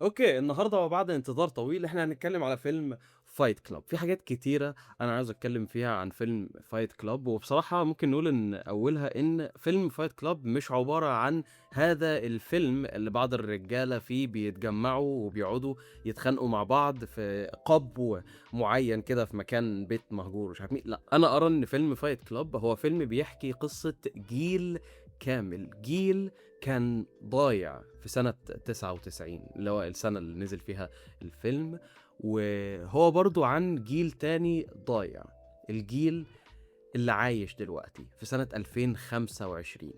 اوكي، النهارده وبعد انتظار طويل احنا هنتكلم على فيلم فايت كلاب. في حاجات كتيرة انا عاوز اتكلم فيها عن فيلم فايت كلاب، وبصراحة ممكن نقول ان اولها ان فيلم فايت كلاب مش عبارة عن هذا الفيلم اللي بعض الرجالة فيه بيتجمعوا وبيقعدوا يتخانقوا مع بعض في قبو معين كده في مكان بيت مهجور مش عارف مين. لا، انا ارى ان فيلم فايت كلاب هو فيلم بيحكي قصة جيل كامل، جيل كان ضايع في سنة 99 اللي هو السنة اللي نزل فيها الفيلم، وهو برضو عن جيل تاني ضايع، الجيل اللي عايش دلوقتي في سنة 2025.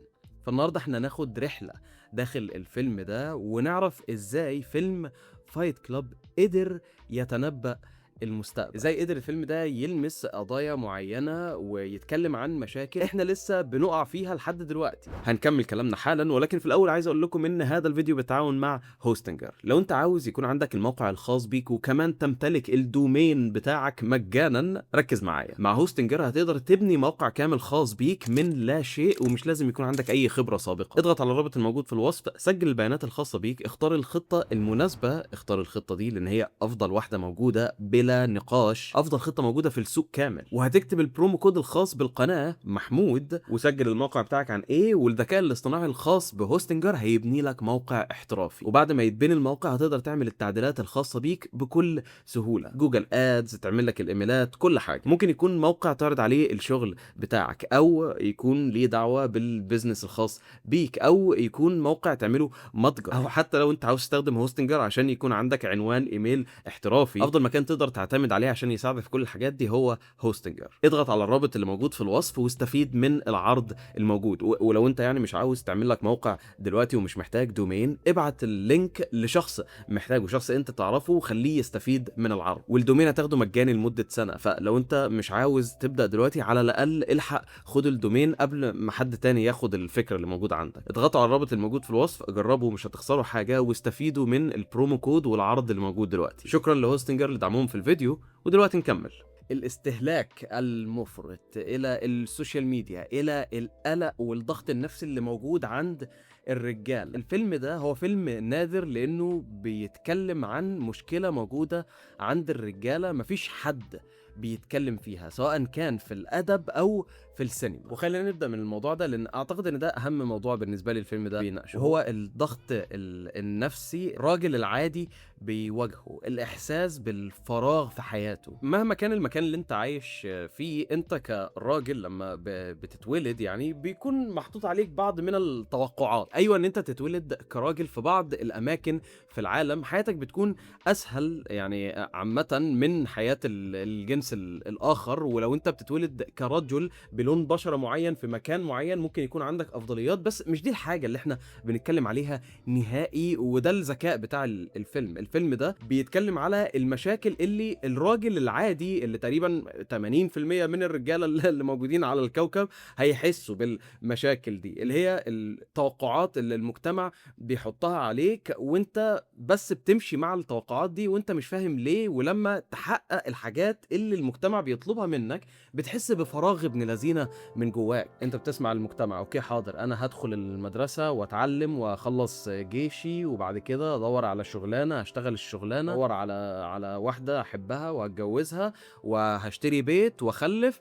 فالنهاردة احنا ناخد رحلة داخل الفيلم ده ونعرف ازاي فيلم فايت كلاب قدر يتنبأ المستقبل، ازاي قدر الفيلم ده يلمس قضايا معينة ويتكلم عن مشاكل احنا لسه بنقع فيها لحد دلوقتي. هنكمل كلامنا حالا، ولكن في الاول عايز اقول لكم ان هذا الفيديو بالتعاون مع هوستنجر. لو انت عاوز يكون عندك الموقع الخاص بيك وكمان تمتلك الدومين بتاعك مجانا، ركز معايا. مع هوستنجر هتقدر تبني موقع كامل خاص بيك من لا شيء، ومش لازم يكون عندك اي خبرة سابقة. اضغط على الرابط الموجود في الوصف، سجل البيانات الخاصة بيك، اختار الخطة المناسبة، اختار الخطة دي لان هي افضل واحدة موجودة بلا نقاش، افضل خطة موجودة في السوق كامل، وهتكتب البرومو كود الخاص بالقناة محمود، وسجل الموقع بتاعك عن ايه، والذكاء الاصطناعي الخاص بهوستنجر هيبني لك موقع احترافي. وبعد ما يتبني الموقع هتقدر تعمل التعديلات الخاصة بيك بكل سهولة، جوجل ادز، تعمل لك الايميلات، كل حاجة. ممكن يكون موقع تعرض عليه الشغل بتاعك، او يكون ليه دعوة بالبزنس الخاص بيك، او يكون موقع تعمله متجر، او حتى لو انت عاوز تستخدم هوستنجر عشان يكون عندك عنوان ايميل احترافي. افضل مكان تقدر تعتمد عليه عشان يساعدك في كل الحاجات دي هو هوستنجر. اضغط على الرابط اللي موجود في الوصف واستفيد من العرض الموجود. ولو انت يعني مش عاوز تعمل لك موقع دلوقتي ومش محتاج دومين، ابعت اللينك لشخص محتاجه، شخص انت تعرفه، وخليه يستفيد من العرض. والدومين هتاخده مجاني لمدة سنة، فلو انت مش عاوز تبدأ دلوقتي على الاقل الحق خد الدومين قبل ما حد تاني ياخد الفكرة اللي موجودة عندك. اضغطوا على الرابط الموجود في الوصف، جربوا، مش هتخسروا حاجة، واستفيدوا من البرومو كود والعرض اللي موجود دلوقتي. شكرا لهوستنجر لدعمهم في الفيديو، ودلوقتي نكمل. الاستهلاك المفرط الى السوشيال ميديا، الى القلق والضغط النفسي اللي موجود عند الرجال. الفيلم ده هو فيلم نادر لانه بيتكلم عن مشكلة موجودة عند الرجالة مفيش حد بيتكلم فيها، سواء كان في الادب او في السينما. وخلينا نبدا من الموضوع ده لان اعتقد ان ده اهم موضوع بالنسبه لي الفيلم ده بيناقشه، وهو الضغط النفسي الراجل العادي بيواجهه، الاحساس بالفراغ في حياته مهما كان المكان اللي انت عايش فيه. انت كراجل لما بتتولد يعني بيكون محطوط عليك بعض من التوقعات. ايوه، ان انت تتولد كراجل في بعض الاماكن في العالم حياتك بتكون اسهل يعني عامه من حياه الجنس الاخر. ولو انت بتتولد كرجل بلون بشره معين في مكان معين ممكن يكون عندك افضليات، بس مش دي الحاجه اللي احنا بنتكلم عليها نهائي. وده الذكاء بتاع الفيلم ده بيتكلم على المشاكل اللي الراجل العادي اللي تقريبا 80% من الرجاله اللي موجودين على الكوكب هيحسوا بالمشاكل دي، اللي هي التوقعات اللي المجتمع بيحطها عليك، وانت بس بتمشي مع التوقعات دي وانت مش فاهم ليه. ولما تحقق الحاجات اللي المجتمع بيطلبها منك بتحس بفراغ ابن لذينه من جواك. انت بتسمع المجتمع، اوكي حاضر، انا هدخل المدرسه واتعلم واخلص جيشي وبعد كده ادور على شغلانه، هشتغل الشغلانه، ادور على واحده احبها وهتجوزها وهشتري بيت واخلف.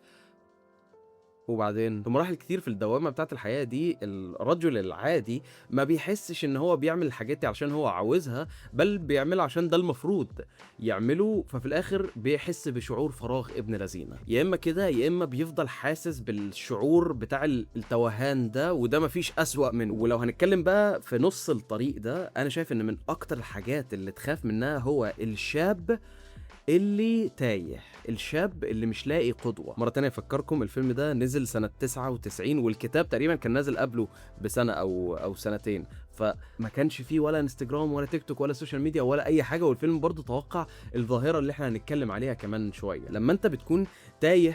وبعدين في مراحل كتير في الدوامة بتاعت الحياة دي الرجل العادي ما بيحسش ان هو بيعمل الحاجات دي عشان هو عاوزها، بل بيعملها عشان ده المفروض يعمله. ففي الاخر بيحس بشعور فراغ ابن لذينه، يا اما كده يا اما بيفضل حاسس بالشعور بتاع التوهان ده، وده مفيش اسوأ منه. ولو هنتكلم بقى في نص الطريق ده، انا شايف ان من اكتر الحاجات اللي تخاف منها هو الشاب اللي تايه، الشاب اللي مش لاقي قدوة. مرة تانية افكركم الفيلم ده نزل سنة 99 والكتاب تقريبا كان نازل قبله بسنة او سنتين، فما كانش فيه ولا انستجرام ولا تيك توك ولا سوشيال ميديا ولا اي حاجة. والفيلم برضو توقع الظاهرة اللي احنا هنتكلم عليها كمان شوية. لما انت بتكون تايه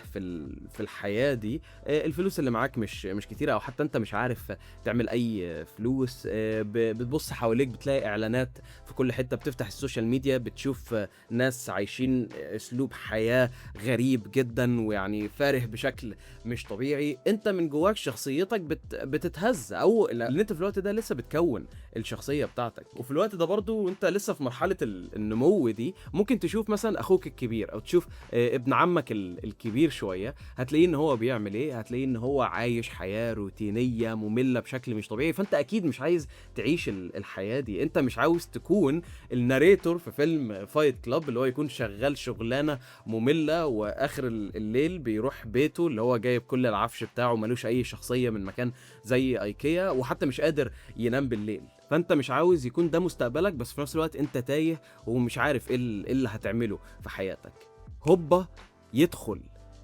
في الحياة دي، الفلوس اللي معاك مش كتيرة، او حتى انت مش عارف تعمل اي فلوس، بتبص حواليك بتلاقي اعلانات في كل حتة، بتفتح السوشيال ميديا بتشوف ناس عايشين اسلوب حياة غريب جدا ويعني فارح بشكل مش طبيعي. انت من جواك شخصيتك بتتهز، او لان انت في الوقت ده لسه بتكون تكون الشخصيه بتاعتك. وفي الوقت ده برضو وانت لسه في مرحله النمو دي، ممكن تشوف مثلا اخوك الكبير او تشوف ابن عمك الكبير شويه، هتلاقيه ان هو بيعمل ايه، هتلاقيه ان هو عايش حياه روتينيه ممله بشكل مش طبيعي. فانت اكيد مش عايز تعيش الحياه دي، انت مش عاوز تكون الناريتور في فيلم فايت كلاب اللي هو يكون شغال شغلانه ممله، واخر الليل بيروح بيته اللي هو جايب كل العفش بتاعه ملوش اي شخصيه من مكان زي ايكيا، وحتى مش قادر ينام بالليل. فانت مش عاوز يكون ده مستقبلك، بس في نفس الوقت انت تايه ومش عارف ايه اللي هتعمله في حياتك. هوبا يدخل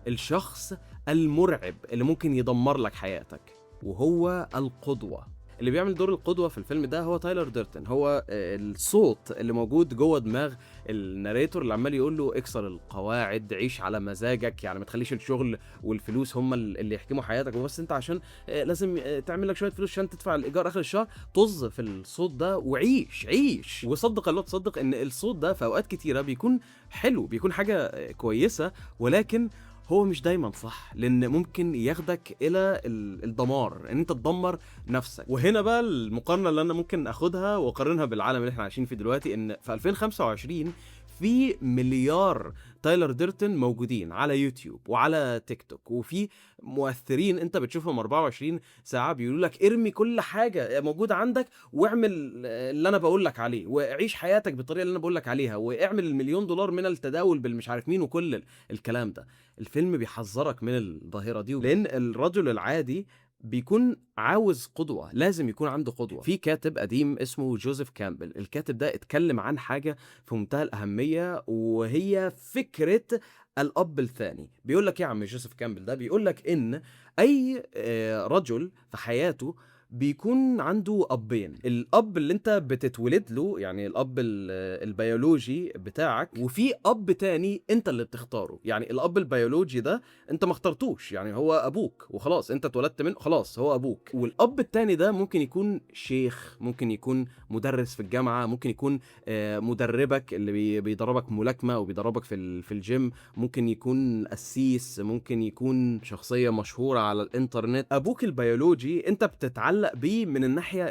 الشخص المرعب اللي ممكن يدمر لك حياتك، وهو القدوة. اللي بيعمل دور القدوة في الفيلم ده هو تايلر ديرتون، هو الصوت اللي موجود جوه دماغ الناريتور اللي عمال يقول له اكسر القواعد، عيش على مزاجك، يعني ما تخليش الشغل والفلوس هم اللي يحكموا حياتك، وبس انت عشان لازم تعمل لك شوية فلوس عشان تدفع الإيجار آخر الشهر. طز في الصوت ده وعيش عيش. وصدق الله تصدق ان الصوت ده في اوقات كتيرة بيكون حلو، بيكون حاجة كويسة، ولكن هو مش دايما صح، لان ممكن ياخدك الى الدمار، ان انت تدمر نفسك. وهنا بقى المقارنه اللي انا ممكن اخدها واقارنها بالعالم اللي احنا عايشين فيه دلوقتي، ان في 2025 في مليار تايلر ديرتون موجودين على يوتيوب وعلى تيك توك، وفي مؤثرين انت بتشوفهم 24 ساعه بيقولوا لك ارمي كل حاجه موجوده عندك واعمل اللي انا بقول لك عليه، وعيش حياتك بالطريقه اللي انا بقول لك عليها، واعمل المليون دولار من التداول بالمش عارف مين وكل الكلام ده. الفيلم بيحذرك من الظاهرة دي، لأن الرجل العادي بيكون عاوز قدوة، لازم يكون عنده قدوة. في كاتب قديم اسمه جوزيف كامبل، الكاتب ده اتكلم عن حاجة في منتهى الأهمية، وهي فكرة الأب الثاني. بيقول لك يا عم جوزيف كامبل ده بيقول لك إن أي رجل في حياته بيكون عنده أبين. الأب اللي انت بتتولد له، يعني الأب البيولوجي بتاعك، وفي أب تاني انت اللي بتختاره. يعني الأب البيولوجي ده انت ما اخترتوش، يعني هو أبوك وخلاص، انت اتولدت منه خلاص هو أبوك. والأب التاني ده ممكن يكون شيخ، ممكن يكون مدرس في الجامعة، ممكن يكون مدربك اللي بيدربك ملاكمة وبيدربك في الجيم، ممكن يكون قسيس، ممكن يكون شخصية مشهورة على الانترنت. أبوك البيولوجي انت بتتعلق بيه من الناحية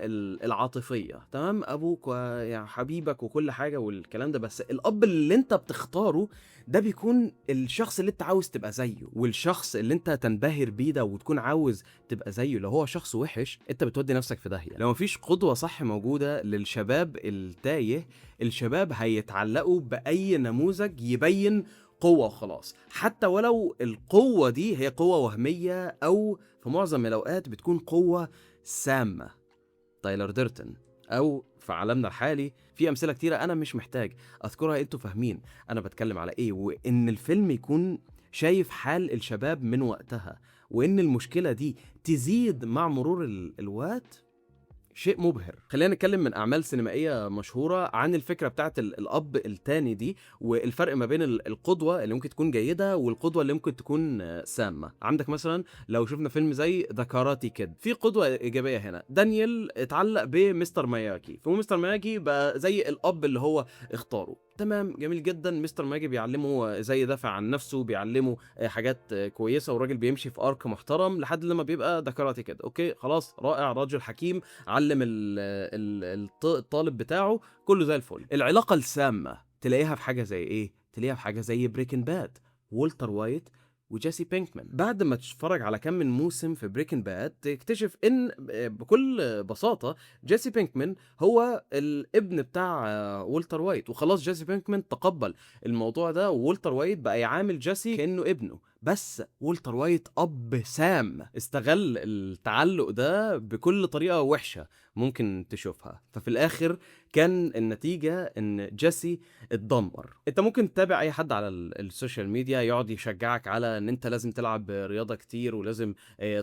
العاطفية، تمام، أبوك ويا حبيبك وكل حاجة والكلام ده. بس الأب اللي انت بتختاره ده بيكون الشخص اللي انت عاوز تبقى زيه، والشخص اللي انت تنبهر بيه ده وتكون عاوز تبقى زيه. لو هو شخص وحش انت بتودي نفسك في داهية. لو مفيش قدوة صح موجودة للشباب التايه، الشباب هيتعلقوا بأي نموذج يبين قوة وخلاص، حتى ولو القوة دي هي قوة وهمية أو في معظم الأوقات بتكون قوة سامة. تايلر ديرتون أو في عالمنا الحالي في أمثلة كتيرة أنا مش محتاج أذكرها، أنتوا فاهمين أنا بتكلم على إيه. وإن الفيلم يكون شايف حال الشباب من وقتها، وإن المشكلة دي تزيد مع مرور الوقت، شيء مبهر. خلينا نتكلم من اعمال سينمائيه مشهوره عن الفكره بتاعت الاب التاني دي، والفرق ما بين القدوه اللي ممكن تكون جيده والقدوه اللي ممكن تكون سامه. عندك مثلا لو شفنا فيلم زي ذا كاراتي كيد، في قدوه ايجابيه هنا. دانيال اتعلق بمستر مياجي، فمستر مياجي بقى زي الاب اللي هو اختاره، تمام، جميل جدا. مستر مياجي بيعلمه ازاي يدافع عن نفسه، بيعلمه حاجات كويسه، والراجل بيمشي في ارك محترم لحد لما بيبقى ذا كاراتي كيد. اوكي خلاص، رائع، رجل حكيم، علم الطالب بتاعه، كله زي الفل. العلاقة السامة تلاقيها في حاجة زي ايه؟ تلاقيها في حاجة زي بريكن باد، والتر وايت وجيسي بينكمان. بعد ما تتفرج على كم من موسم في بريكن باد تكتشف ان بكل بساطة جيسي بينكمان هو الابن بتاع والتر وايت، وخلاص جيسي بينكمان تقبل الموضوع ده، وولتر وايت بقى يعامل جيسي كأنه ابنه. بس والتر وايت أب سام استغل التعلق ده بكل طريقة وحشة ممكن تشوفها، ففي الآخر كان النتيجة إن جيسي اتدمر. أنت ممكن تتابع أي حد على السوشيال ميديا يقعد يشجعك على إن أنت لازم تلعب رياضة كتير ولازم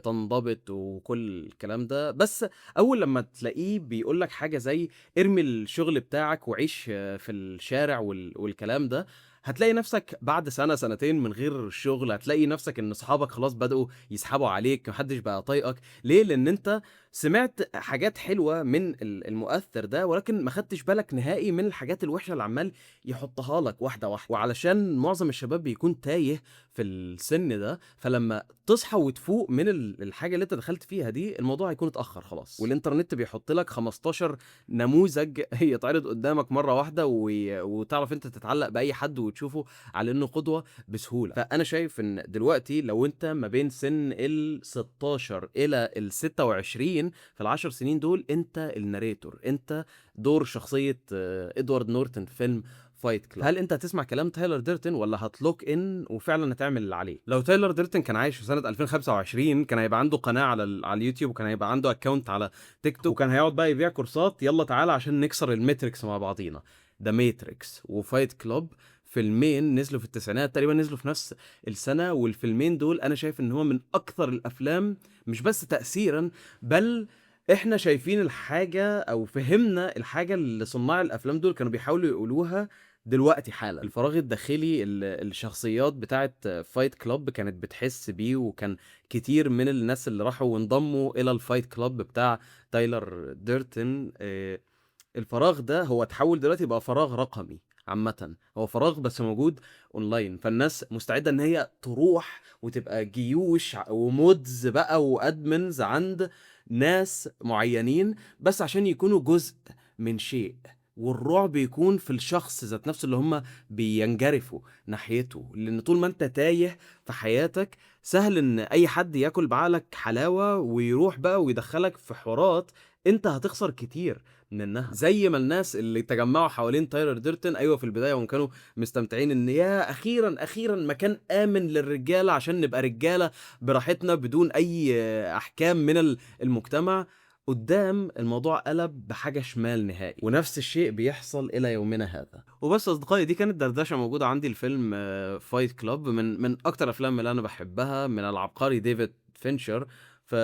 تنضبط وكل الكلام ده، بس أول لما تلاقيه بيقولك حاجة زي ارمي الشغل بتاعك وعيش في الشارع والكلام ده، هتلاقي نفسك بعد سنة سنتين من غير شغل، هتلاقي نفسك إن صحابك خلاص بدأوا يسحبوا عليك، ما حدش بقى طايقك. ليه؟ لأن أنت سمعت حاجات حلوة من المؤثر ده، ولكن ما خدتش بالك نهائي من الحاجات الوحشة اللي عمال يحطها لك واحدة واحدة. وعلشان معظم الشباب بيكون تايه في السن ده، فلما تصحى وتفوق من الحاجة اللي انت دخلت فيها دي، الموضوع هيكون اتأخر خلاص. والإنترنت بيحط لك 15 نموذج يتعرض قدامك مرة واحدة، وتعرف انت تتعلق بأي حد وتشوفه على انه قدوة بسهولة. فأنا شايف ان دلوقتي لو انت ما بين سن ال 16 إلى ال 26، في العشر سنين دول انت الناريتور، انت دور شخصية ادوارد نورتون في فيلم فايت كلاب. هل انت هتسمع كلام تايلر ديرتون ولا هتلوك ان وفعلا هتعمل اللي عليه؟ لو تايلر ديرتون كان عايش في سنة 2025، كان هيبقى عنده قناة على اليوتيوب، وكان هيبقى عنده اكونت على تيك توك، وكان هيقعد بقى يبيع كورسات. يلا تعالى عشان نكسر الماتريكس مع بعضينا. ذا ماتريكس وفايت كلاب فيلمين نزلوا في التسعينات تقريبا، نزلوا في نفس السنة، والفيلمين دول انا شايف ان هو من اكثر الافلام مش بس تأثيرا، بل احنا شايفين الحاجة او فهمنا الحاجة اللي صناع الافلام دول كانوا بيحاولوا يقولوها دلوقتي حالا. الفراغ الداخلي الشخصيات بتاعت فايت كلاب كانت بتحس بيه، وكان كتير من الناس اللي راحوا وانضموا الى الفايت كلاب بتاع تايلر ديرتون، الفراغ ده هو اتحول دلوقتي بقى فراغ رقمي. عامة هو فراغ بس موجود اونلاين، فالناس مستعدة ان هي تروح وتبقى جيوش ومودز بقى وادمنز عند ناس معينين بس عشان يكونوا جزء من شيء. والرعب يكون في الشخص ذات نفسه اللي هم بينجرفوا ناحيته، لان طول ما انت تايه في حياتك سهل ان اي حد ياكل بعقلك حلاوة ويروح بقى ويدخلك في حوارات انت هتخسر كتير منها. زي ما الناس اللي تجمعوا حوالين تايلر ديرتون، ايوه في البدايه هم كانوا مستمتعين ان يا اخيرا اخيرا مكان امن للرجاله عشان نبقى رجاله براحتنا بدون اي احكام من المجتمع، قدام الموضوع قلب بحاجة شمال نهائي. ونفس الشيء بيحصل إلى يومنا هذا. وبس أصدقائي، دي كانت دردشة موجودة عندي الفيلم فايت كلاب، من أكتر الأفلام اللي أنا بحبها من العبقري ديفيد فينشر. ف...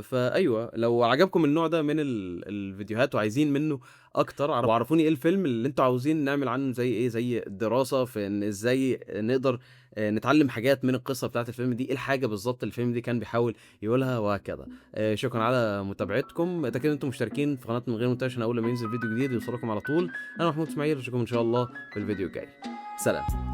فايوه لو عجبكم النوع ده من الفيديوهات وعايزين منه اكتر، وعرفوني ايه الفيلم اللي انتوا عاوزين نعمل عنه زي ايه، زي دراسة في ان ازاي نقدر نتعلم حاجات من القصة بتاعت الفيلم دي، ايه الحاجة بالظبط الفيلم دي كان بيحاول يقولها وهكذا. شكرا على متابعتكم. اتاكدوا انتم مشتركين في قناة من غير مونتاج عشان اول ما ينزل فيديو جديد يوصلكم على طول. انا محمود اسماعيل، اشوفكم ان شاء الله في الفيديو الجاي. سلام.